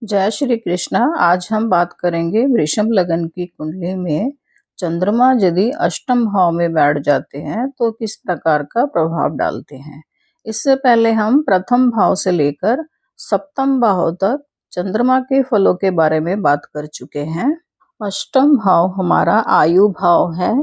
जय श्री कृष्णा। आज हम बात करेंगे वृषभ लगन की कुंडली में चंद्रमा यदि अष्टम भाव में बैठ जाते हैं तो किस प्रकार का प्रभाव डालते हैं। इससे पहले हम प्रथम भाव से लेकर सप्तम भाव तक चंद्रमा के फलों के बारे में बात कर चुके हैं। अष्टम भाव हमारा आयु भाव है।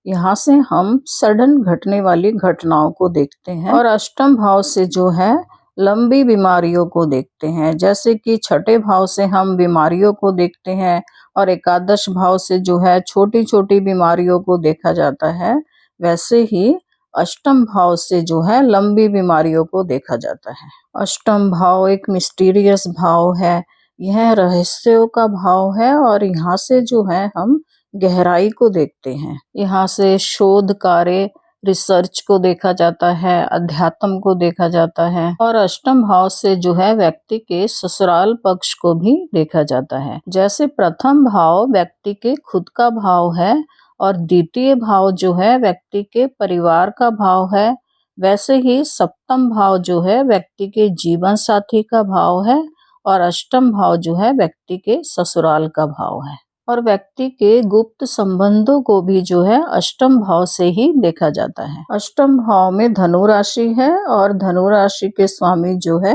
यहाँ से हम सडन घटने वाली घटनाओं को देखते हैं और अष्टम भाव से जो है लंबी बीमारियों को देखते हैं। जैसे कि छठे भाव से हम बीमारियों को देखते हैं और एकादश भाव से जो है छोटी छोटी बीमारियों को देखा जाता है, वैसे ही अष्टम भाव से जो है लंबी बीमारियों को देखा जाता है। अष्टम भाव एक मिस्टीरियस भाव है, यह रहस्यों का भाव है और यहाँ से जो है हम गहराई को देखते हैं। यहाँ से शोध कार्य रिसर्च को देखा जाता है, अध्यात्म को देखा जाता है और अष्टम भाव से जो है व्यक्ति के ससुराल पक्ष को भी देखा जाता है। जैसे प्रथम भाव व्यक्ति के खुद का भाव है और द्वितीय भाव जो है व्यक्ति के परिवार का भाव है, वैसे ही सप्तम भाव जो है व्यक्ति के जीवन साथी का भाव है और अष्टम भाव जो है व्यक्ति के ससुराल का भाव है। और व्यक्ति के गुप्त संबंधों को भी जो है अष्टम भाव से ही देखा जाता है। अष्टम भाव में धनु राशि है और धनु राशि के स्वामी जो है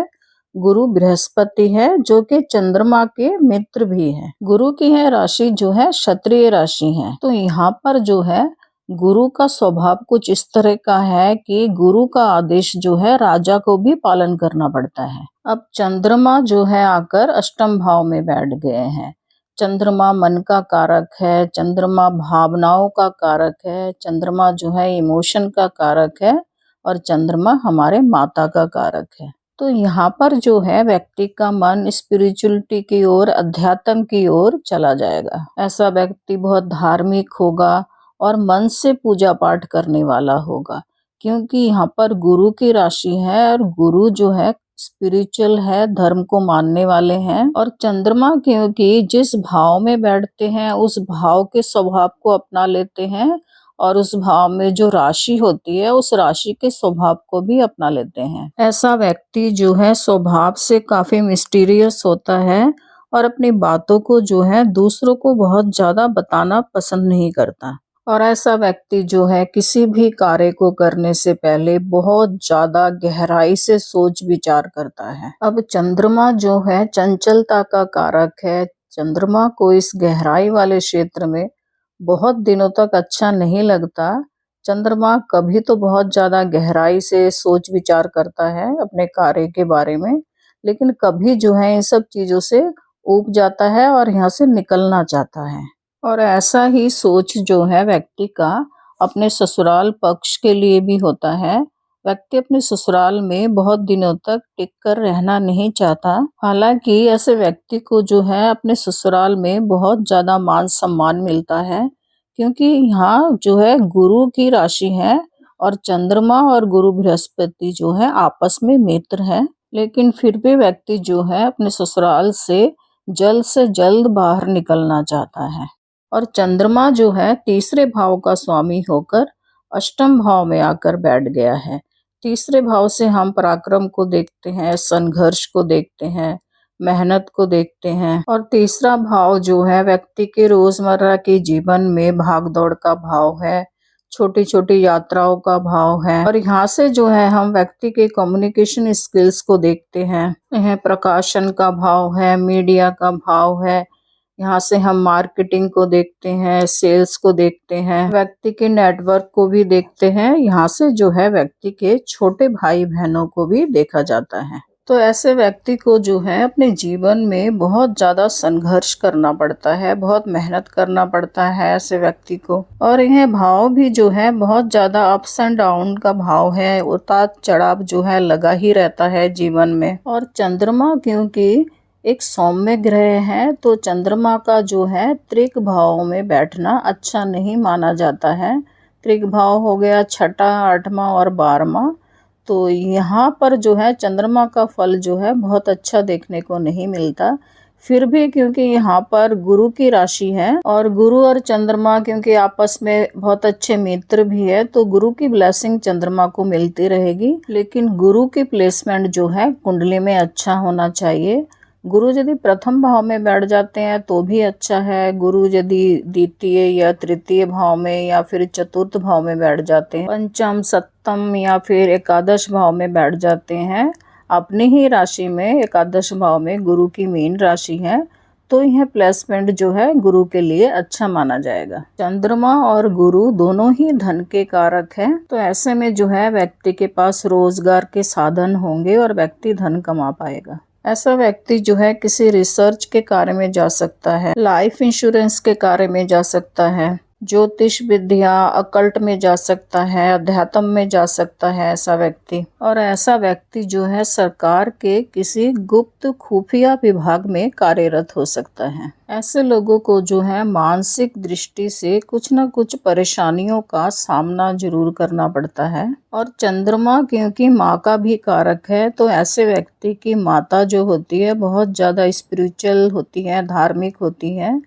गुरु बृहस्पति है, जो कि चंद्रमा के मित्र भी है। गुरु की है राशि जो है क्षत्रिय राशि है। तो यहाँ पर जो है गुरु का स्वभाव कुछ इस तरह का है कि गुरु का आदेश जो है राजा को भी पालन करना पड़ता है। अब चंद्रमा जो है आकर अष्टम भाव में बैठ गए हैं। चंद्रमा मन का कारक है, चंद्रमा भावनाओं का कारक है, चंद्रमा जो है इमोशन का कारक है और चंद्रमा हमारे माता का कारक है। तो यहाँ पर जो है व्यक्ति का मन स्पिरिचुअलिटी की ओर, अध्यात्म की ओर चला जाएगा। ऐसा व्यक्ति बहुत धार्मिक होगा और मन से पूजा पाठ करने वाला होगा, क्योंकि यहाँ पर गुरु की राशि है और गुरु जो है स्पिरिचुअल है, धर्म को मानने वाले हैं। और चंद्रमा क्योंकि जिस भाव में बैठते हैं उस भाव के स्वभाव को अपना लेते हैं और उस भाव में जो राशि होती है उस राशि के स्वभाव को भी अपना लेते हैं। ऐसा व्यक्ति जो है स्वभाव से काफी मिस्टीरियस होता है और अपनी बातों को जो है दूसरों को बहुत ज्यादा बताना पसंद नहीं करता। और ऐसा व्यक्ति जो है किसी भी कार्य को करने से पहले बहुत ज्यादा गहराई से सोच विचार करता है। अब चंद्रमा जो है चंचलता का कारक है। चंद्रमा को इस गहराई वाले क्षेत्र में बहुत दिनों तक अच्छा नहीं लगता। चंद्रमा कभी तो बहुत ज्यादा गहराई से सोच विचार करता है अपने कार्य के बारे में, लेकिन कभी जो है इन सब चीजों से ऊब जाता है और यहाँ से निकलना चाहता है। और ऐसा ही सोच जो है व्यक्ति का अपने ससुराल पक्ष के लिए भी होता है। व्यक्ति अपने ससुराल में बहुत दिनों तक टिक कर रहना नहीं चाहता। हालांकि ऐसे व्यक्ति को जो है अपने ससुराल में बहुत ज्यादा मान सम्मान मिलता है, क्योंकि यहाँ जो है गुरु की राशि है और चंद्रमा और गुरु बृहस्पति जो है आपस में मित्र है। लेकिन फिर भी व्यक्ति जो है अपने ससुराल से जल्द बाहर निकलना चाहता है। और चंद्रमा जो है तीसरे भाव का स्वामी होकर अष्टम भाव में आकर बैठ गया है। तीसरे भाव से हम पराक्रम को देखते हैं, संघर्ष को देखते हैं, मेहनत को देखते हैं। और तीसरा भाव जो है व्यक्ति के रोजमर्रा के जीवन में भागदौड़ का भाव है, छोटी छोटी यात्राओं का भाव है। और यहाँ से जो है हम व्यक्ति के कम्युनिकेशन स्किल्स को देखते हैं। यह प्रकाशन का भाव है, मीडिया का भाव है। यहाँ से हम मार्केटिंग को देखते हैं, सेल्स को देखते हैं, व्यक्ति के नेटवर्क को भी देखते हैं। यहाँ से जो है व्यक्ति के छोटे भाई बहनों को भी देखा जाता है। तो ऐसे व्यक्ति को जो है अपने जीवन में बहुत ज्यादा संघर्ष करना पड़ता है, बहुत मेहनत करना पड़ता है ऐसे व्यक्ति को। और यह भाव भी जो है बहुत ज्यादा अप्स एंड डाउन का भाव है, उतार चढ़ाव जो है लगा ही रहता है जीवन में। और चंद्रमा क्योंकि एक सौम्य ग्रह है, तो चंद्रमा का जो है त्रिक भाव में बैठना अच्छा नहीं माना जाता है। त्रिक भाव हो गया छठा, आठवां और 12वां। तो यहाँ पर जो है चंद्रमा का फल जो है बहुत अच्छा देखने को नहीं मिलता। फिर भी क्योंकि यहाँ पर गुरु की राशि है और गुरु और चंद्रमा क्योंकि आपस में बहुत अच्छे मित्र भी है, तो गुरु की ब्लेसिंग चंद्रमा को मिलती रहेगी। लेकिन गुरु की प्लेसमेंट जो है कुंडली में अच्छा होना चाहिए। गुरु यदि प्रथम भाव में बैठ जाते हैं तो भी अच्छा है। गुरु यदि द्वितीय या तृतीय भाव में या फिर चतुर्थ भाव में बैठ जाते हैं, पंचम, सप्तम या फिर एकादश भाव में बैठ जाते हैं, अपनी ही राशि में एकादश भाव में गुरु की मीन राशि है, तो यह प्लेसमेंट जो है गुरु के लिए अच्छा माना जाएगा। चंद्रमा और गुरु दोनों ही धन के कारक हैं, तो ऐसे में जो है व्यक्ति के पास रोजगार के साधन होंगे और व्यक्ति धन कमा पाएगा। ऐसा व्यक्ति जो है किसी रिसर्च के कार्य में जा सकता है, लाइफ इंश्योरेंस के कार्य में जा सकता है, ज्योतिष विद्या अकल्ट में जा सकता है, अध्यात्म में जा सकता है ऐसा व्यक्ति। और ऐसा व्यक्ति जो है सरकार के किसी गुप्त खुफिया विभाग में कार्यरत हो सकता है। ऐसे लोगों को जो है मानसिक दृष्टि से कुछ न कुछ परेशानियों का सामना जरूर करना पड़ता है। और चंद्रमा क्योंकि माँ का भी कारक है, तो ऐसे व्यक्ति की माता जो होती है बहुत ज़्यादा स्पिरिचुअल होती है, धार्मिक होती है,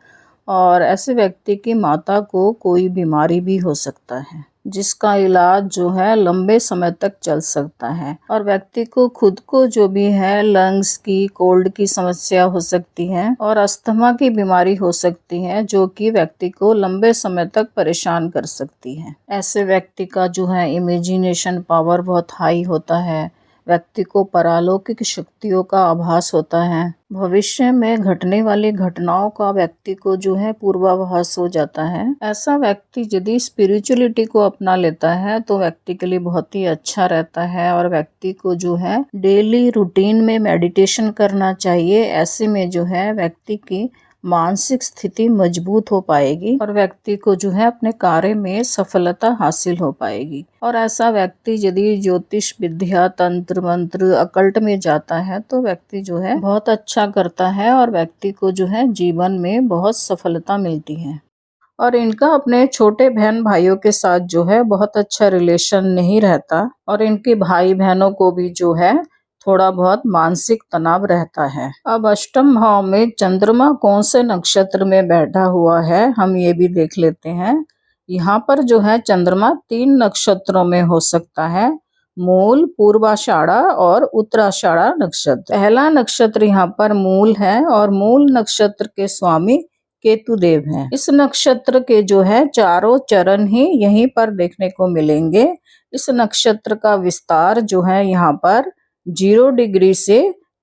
और ऐसे व्यक्ति की माता को कोई बीमारी भी हो सकता है जिसका इलाज जो है लंबे समय तक चल सकता है। और व्यक्ति को खुद को जो भी है लंग्स की, कोल्ड की समस्या हो सकती है और अस्थमा की बीमारी हो सकती है, जो कि व्यक्ति को लंबे समय तक परेशान कर सकती है। ऐसे व्यक्ति का जो है इमेजिनेशन पावर बहुत हाई होता है, व्यक्ति को परलौकिक शक्तियों का आभास होता है, भविष्य में घटने वाली घटनाओं का व्यक्ति को जो है पूर्वाभास हो जाता है। ऐसा व्यक्ति यदि स्पिरिचुअलिटी को अपना लेता है तो व्यक्ति के लिए बहुत ही अच्छा रहता है। और व्यक्ति को जो है डेली रूटीन में मेडिटेशन करना चाहिए। ऐसे में जो है व्यक्ति की मानसिक स्थिति मजबूत हो पाएगी और व्यक्ति को जो है अपने कार्य में सफलता हासिल हो पाएगी। और ऐसा व्यक्ति यदि ज्योतिष विद्या, तंत्र मंत्र, अकल्ट में जाता है तो व्यक्ति जो है बहुत अच्छा करता है और व्यक्ति को जो है जीवन में बहुत सफलता मिलती है। और इनका अपने छोटे बहन भाइयों के साथ जो है बहुत अच्छा रिलेशन नहीं रहता और इनके भाई बहनों को भी जो है थोड़ा बहुत मानसिक तनाव रहता है। अब अष्टम भाव में चंद्रमा कौन से नक्षत्र में बैठा हुआ है हम ये भी देख लेते हैं। यहाँ पर जो है चंद्रमा 3 नक्षत्रों में हो सकता है, मूल, पूर्वाषाढ़ा और उत्तराषाढ़ा नक्षत्र। पहला नक्षत्र यहाँ पर मूल है और मूल नक्षत्र के स्वामी केतुदेव हैं। इस नक्षत्र के जो है चारों चरण ही यहीं पर देखने को मिलेंगे। इस नक्षत्र का विस्तार जो है यहाँ पर 0 डिग्री से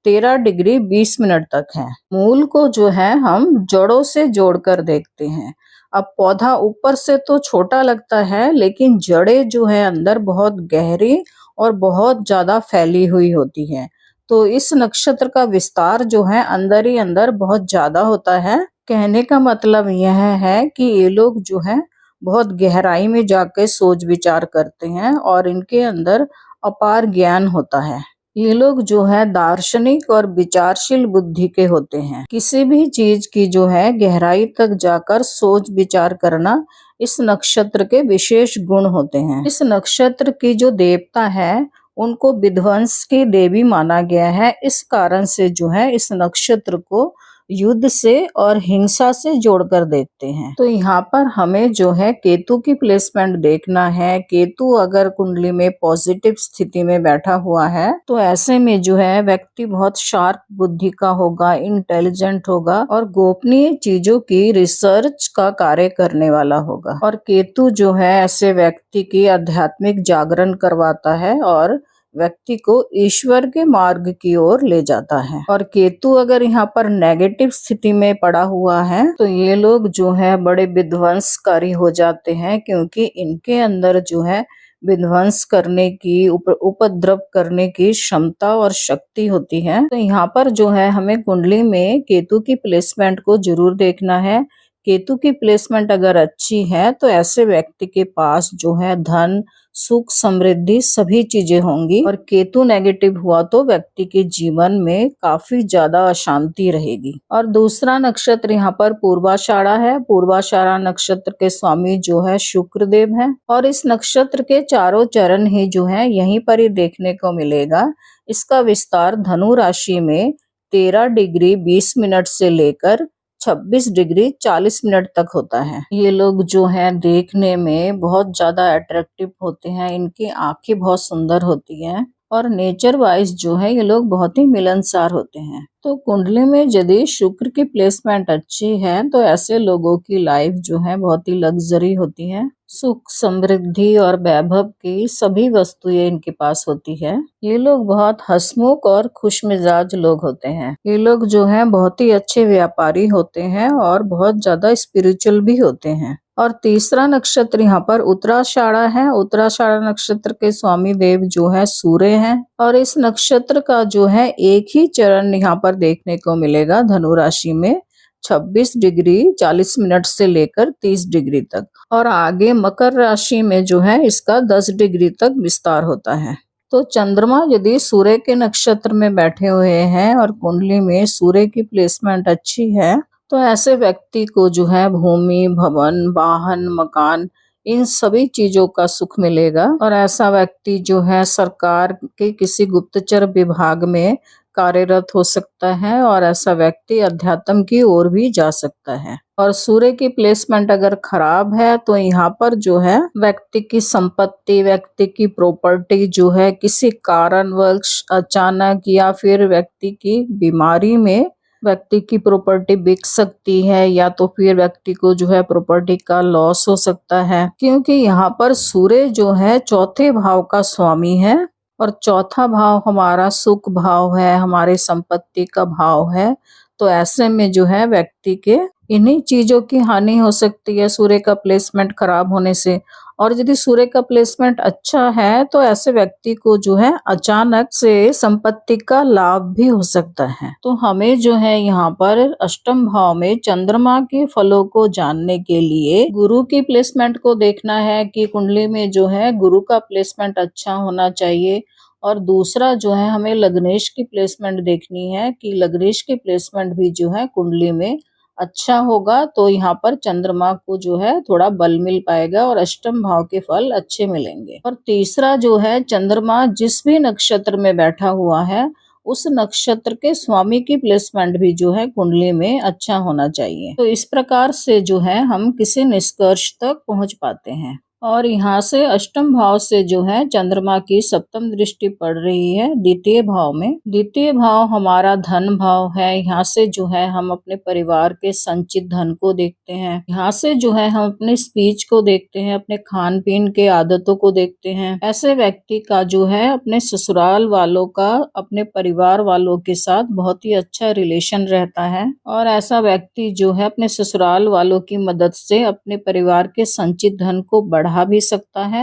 13 डिग्री 20 मिनट तक है। मूल को जो है हम जड़ों से जोड़कर देखते हैं। अब पौधा ऊपर से तो छोटा लगता है, लेकिन जड़ें जो है अंदर बहुत गहरी और बहुत ज्यादा फैली हुई होती है। तो इस नक्षत्र का विस्तार जो है अंदर ही अंदर बहुत ज्यादा होता है। कहने का मतलब यह है कि ये लोग जो है बहुत गहराई में जाकर सोच विचार करते हैं और इनके अंदर अपार ज्ञान होता है। ये लोग जो है दार्शनिक और विचारशील बुद्धि के होते हैं। किसी भी चीज की जो है गहराई तक जाकर सोच विचार करना इस नक्षत्र के विशेष गुण होते हैं। इस नक्षत्र की जो देवता है उनको विध्वंस की देवी माना गया है। इस कारण से जो है इस नक्षत्र को युद्ध से और हिंसा से जोड़कर देखते हैं। तो यहाँ पर हमें जो है केतु की प्लेसमेंट देखना है। केतु अगर कुंडली में पॉजिटिव स्थिति में बैठा हुआ है तो ऐसे में जो है व्यक्ति बहुत शार्प बुद्धि का होगा, इंटेलिजेंट होगा और गोपनीय चीजों की रिसर्च का कार्य करने वाला होगा। और केतु जो है ऐसे व्यक्ति की आध्यात्मिक जागरण करवाता है और व्यक्ति को ईश्वर के मार्ग की ओर ले जाता है। और केतु अगर यहाँ पर नेगेटिव स्थिति में पड़ा हुआ है तो ये लोग जो है बड़े विध्वंसकारी हो जाते हैं, क्योंकि इनके अंदर जो है विध्वंस करने की, उपद्रव करने की क्षमता और शक्ति होती है। तो यहाँ पर जो है हमें कुंडली में केतु की प्लेसमेंट को जरूर देखना है। केतु की प्लेसमेंट अगर अच्छी है तो ऐसे व्यक्ति के पास जो है धन, सुख, समृद्धि सभी चीजें होंगी। और केतु नेगेटिव हुआ तो व्यक्ति के जीवन में काफी ज्यादा अशांति रहेगी। और दूसरा नक्षत्र यहाँ पर पूर्वाषाढ़ा है। पूर्वाषाढ़ा नक्षत्र के स्वामी जो है शुक्रदेव हैं और इस नक्षत्र के चारों चरण ही जो है यहीं पर ही देखने को मिलेगा। इसका विस्तार धनु राशि में 13 डिग्री 20 मिनट से लेकर 26 डिग्री 40 मिनट तक होता है। ये लोग जो हैं देखने में बहुत ज्यादा अट्रैक्टिव होते हैं। इनकी आंखें बहुत सुंदर होती हैं और नेचर वाइज जो है ये लोग बहुत ही मिलनसार होते हैं। तो कुंडली में यदि शुक्र की प्लेसमेंट अच्छी है तो ऐसे लोगों की लाइफ जो है बहुत ही लग्जरी होती है। सुख, समृद्धि और वैभव की सभी वस्तुएं इनके पास होती है। ये लोग बहुत हंसमुख और खुशमिजाज लोग होते हैं। ये लोग जो है बहुत ही अच्छे व्यापारी होते हैं और बहुत ज्यादा स्पिरिचुअल भी होते हैं। और तीसरा नक्षत्र यहाँ पर उत्तराषाढ़ा है। उत्तराषाढ़ा नक्षत्र के स्वामी देव जो है सूर्य हैं और इस नक्षत्र का जो है एक ही चरण यहाँ पर देखने को मिलेगा धनु राशि में 26 डिग्री 40 मिनट से लेकर 30 डिग्री तक, और आगे मकर राशि में जो है इसका 10 डिग्री तक विस्तार होता है। तो चंद्रमा यदि सूर्य के नक्षत्र में बैठे हुए हैं और कुंडली में सूर्य की प्लेसमेंट अच्छी है तो ऐसे व्यक्ति को जो है भूमि, भवन, वाहन, मकान इन सभी चीजों का सुख मिलेगा। और ऐसा व्यक्ति जो है सरकार के किसी गुप्तचर विभाग में कार्यरत हो सकता है और ऐसा व्यक्ति अध्यात्म की ओर भी जा सकता है। और सूर्य की प्लेसमेंट अगर खराब है तो यहाँ पर जो है व्यक्ति की संपत्ति, व्यक्ति की प्रॉपर्टी जो है किसी कारणवश अचानक या फिर व्यक्ति की बीमारी में व्यक्ति की प्रॉपर्टी बिक सकती है, या तो फिर व्यक्ति को जो है प्रॉपर्टी का लॉस हो सकता है, क्योंकि यहाँ पर सूर्य जो है चौथे भाव का स्वामी है और चौथा भाव हमारा सुख भाव है, हमारे संपत्ति का भाव है। तो ऐसे में जो है व्यक्ति के इन्हीं चीजों की हानि हो सकती है सूर्य का प्लेसमेंट खराब होने से। और यदि सूर्य का प्लेसमेंट अच्छा है तो ऐसे व्यक्ति को जो है अचानक से संपत्ति का लाभ भी हो सकता है। तो हमें जो है यहाँ पर अष्टम भाव में चंद्रमा के फलों को जानने के लिए गुरु की प्लेसमेंट को देखना है कि कुंडली में जो है गुरु का प्लेसमेंट अच्छा होना चाहिए। और दूसरा जो है हमें लग्नेश की प्लेसमेंट देखनी है कि लग्नेश की प्लेसमेंट भी जो है कुंडली में अच्छा होगा तो यहाँ पर चंद्रमा को जो है थोड़ा बल मिल पाएगा और अष्टम भाव के फल अच्छे मिलेंगे। और तीसरा जो है चंद्रमा जिस भी नक्षत्र में बैठा हुआ है उस नक्षत्र के स्वामी की प्लेसमेंट भी जो है कुंडली में अच्छा होना चाहिए। तो इस प्रकार से जो है हम किसी निष्कर्ष तक पहुंच पाते हैं। और यहाँ से अष्टम भाव से जो है चंद्रमा की सप्तम दृष्टि पड़ रही है द्वितीय भाव में। द्वितीय भाव हमारा धन भाव है। यहाँ से जो है हम अपने परिवार के संचित धन को देखते हैं। यहाँ से जो है हम अपने स्पीच को देखते हैं, अपने खान पीन के आदतों को देखते हैं। ऐसे व्यक्ति का जो है अपने ससुराल वालों का अपने परिवार वालों के साथ बहुत ही अच्छा रिलेशन रहता है और ऐसा व्यक्ति जो है अपने ससुराल वालों की मदद से अपने परिवार के संचित धन को बढ़ा भी सकता है।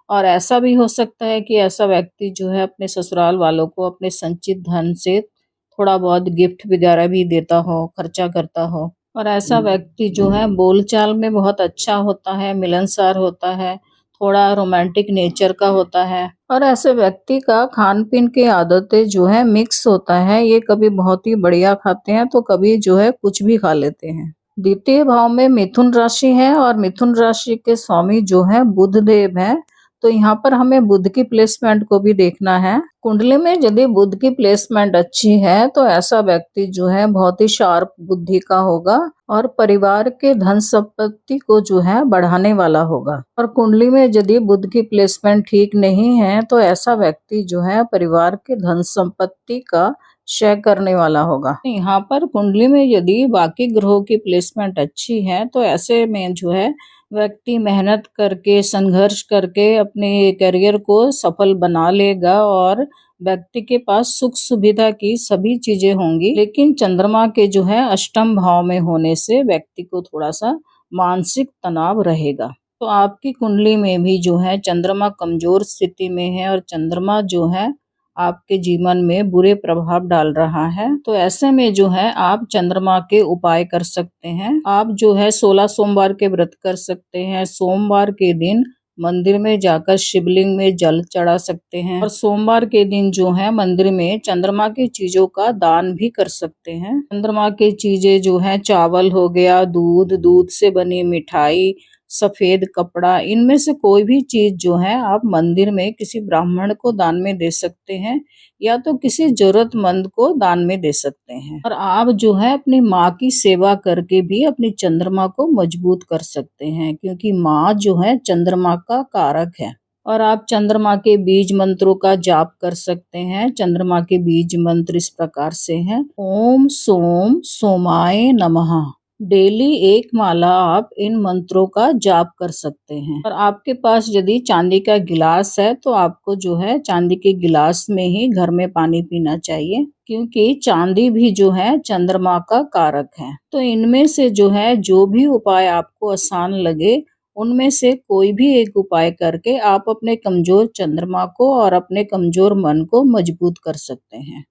और ऐसा भी हो सकता है कि ऐसा व्यक्ति जो है अपने ससुराल वालों को अपने संचित धन से थोड़ा बहुत गिफ्ट वगैरह भी देता हो, खर्चा करता हो। और ऐसा व्यक्ति जो है बोलचाल में बहुत अच्छा होता है, मिलनसार होता है, थोड़ा रोमांटिक नेचर का होता है। और ऐसे व्यक्ति का खान पीन की आदतें जो है मिक्स होता है, ये कभी बहुत ही बढ़िया खाते हैं तो कभी जो है कुछ भी खा लेते हैं। द्वितीय भाव में मिथुन राशि है और मिथुन राशि के स्वामी जो है बुध देव है। तो यहाँ पर हमें बुध की प्लेसमेंट को भी देखना है। कुंडली में यदि बुध की प्लेसमेंट अच्छी है तो ऐसा व्यक्ति जो है बहुत ही शार्प बुद्धि का होगा और परिवार के धन संपत्ति को जो है बढ़ाने वाला होगा। और कुंडली में यदि बुध की प्लेसमेंट ठीक नहीं है तो ऐसा व्यक्ति जो है परिवार के धन संपत्ति का क्षय करने वाला होगा। यहाँ पर कुंडली में यदि बाकी ग्रहों की प्लेसमेंट अच्छी है तो ऐसे में जो है व्यक्ति मेहनत करके, संघर्ष करके अपने करियर को सफल बना लेगा और व्यक्ति के पास सुख सुविधा की सभी चीजें होंगी। लेकिन चंद्रमा के जो है अष्टम भाव में होने से व्यक्ति को थोड़ा सा मानसिक तनाव रहेगा। तो आपकी कुंडली में भी जो है चंद्रमा कमजोर स्थिति में है और चंद्रमा जो है आपके जीवन में बुरे प्रभाव डाल रहा है। तो ऐसे में जो है आप चंद्रमा के उपाय कर सकते हैं। आप जो है 16 सोमवार के व्रत कर सकते हैं। सोमवार के दिन मंदिर में जाकर शिवलिंग में जल चढ़ा सकते हैं और सोमवार के दिन जो है मंदिर में चंद्रमा की चीजों का दान भी कर सकते हैं। चंद्रमा की चीजें जो है चावल हो गया, दूध, दूध से बनी मिठाई, सफेद कपड़ा, इनमें से कोई भी चीज जो है आप मंदिर में किसी ब्राह्मण को दान में दे सकते हैं या तो किसी जरूरतमंद को दान में दे सकते हैं। और आप जो है अपनी माँ की सेवा करके भी अपनी चंद्रमा को मजबूत कर सकते हैं क्योंकि माँ जो है चंद्रमा का कारक है। और आप चंद्रमा के बीज मंत्रों का जाप कर सकते हैं। चंद्रमा के बीज मंत्र इस प्रकार से हैं: ओम सोम सोमाय नमः। डेली एक माला आप इन मंत्रों का जाप कर सकते हैं। और आपके पास यदि चांदी का गिलास है तो आपको जो है चांदी के गिलास में ही घर में पानी पीना चाहिए, क्योंकि चांदी भी जो है चंद्रमा का कारक है। तो इनमें से जो है जो भी उपाय आपको आसान लगे, उनमें से कोई भी एक उपाय करके आप अपने कमजोर चंद्रमा को और अपने कमजोर मन को मजबूत कर सकते हैं।